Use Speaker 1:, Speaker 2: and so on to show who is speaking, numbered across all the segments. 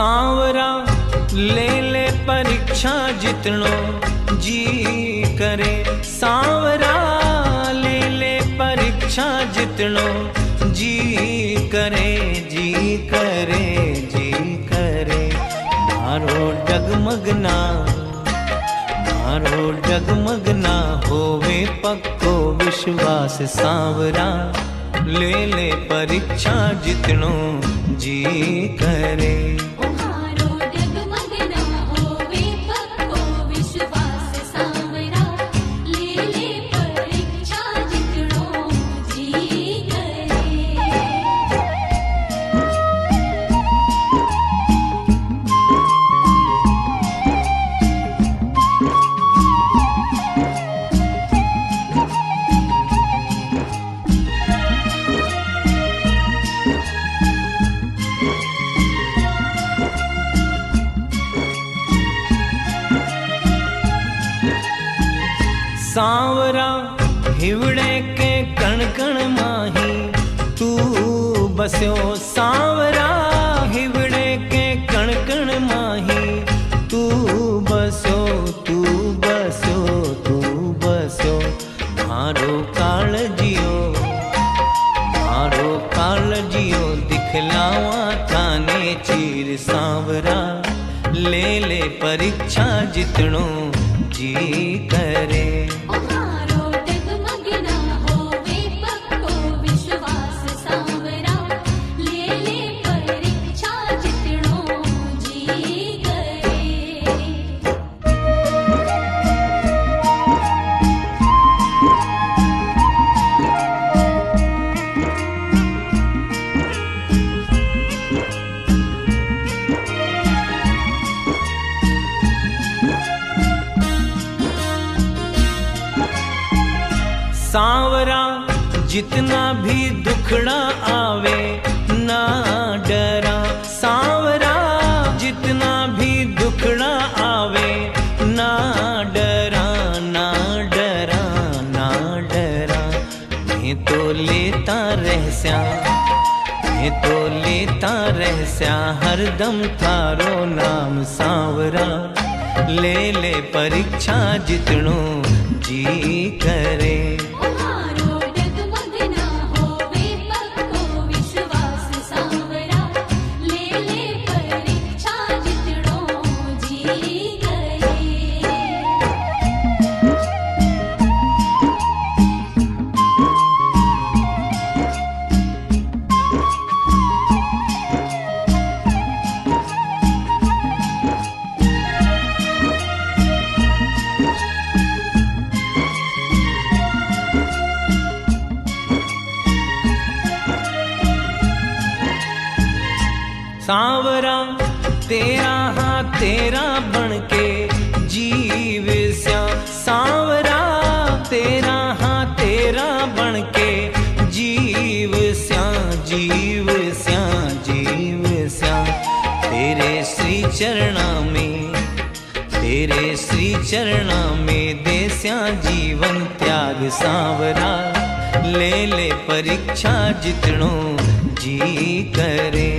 Speaker 1: सांवरा ले ले परीक्षा जितनो जी करे। सांवरा ले ले परीक्षा जितनो जी करे, जी करे, जी करे। मारो डगमगना, मारो डगमगना होवे पक्को विश्वास। सांवरा ले ले परीक्षा जितनो जी करे। सांवरा हिवड़े के कण कण माही तू बस्यो। सांवरा हिवड़े के कण कण माही तू बस्यो, तू बस्यो, तू बस्यो। मारो काल जियो, मारो काल जियो दिखलावा थाने चीर। सांवरा ले ले परीक्षा जितनो जी करे। सांवरा जितना भी दुखड़ा आवे ना डरा। सांवरा जितना भी दुखड़ा आवे ना डरा, ना डरा, ना डरा। मैं तो लेता रहस्या, मैं तो लेता रहस्या हरदम थारो नाम। सांवरा ले ले परीक्षा जितनो जी करे। सांवरा तेरा हाँ तेरा बन के जीव स्या। सांवरा तेरा हाँ तेरा बन के जीव स्या, जीव स्या, जीव स्या। तेरे श्री चरणा में, तेरे श्री चरणा में देस्या जीवन त्याग। सांवरा ले ले परीक्षा जितनो जी करे।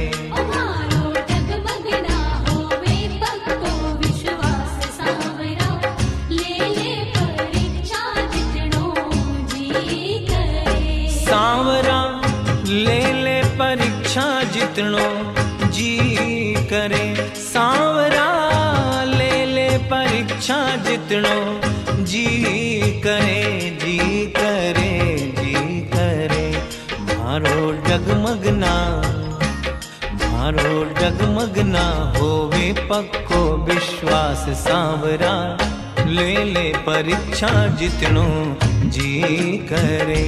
Speaker 1: सांवरा ले ले परीक्षा जितनो जी करे। सांवरा ले ले परीक्षा जितनो जी करे, जी करे, जी करे। मारो डगमगना, मारो डगमगना होवे पक्को विश्वास। सांवरा ले ले परीक्षा जितनो जी करे।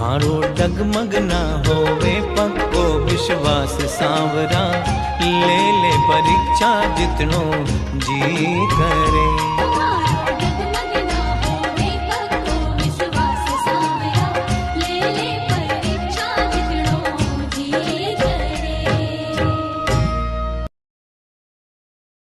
Speaker 1: मारो डगमगना होवे पक्को विश्वास। सांवरा ले ले परीक्षा जितनो जी करे।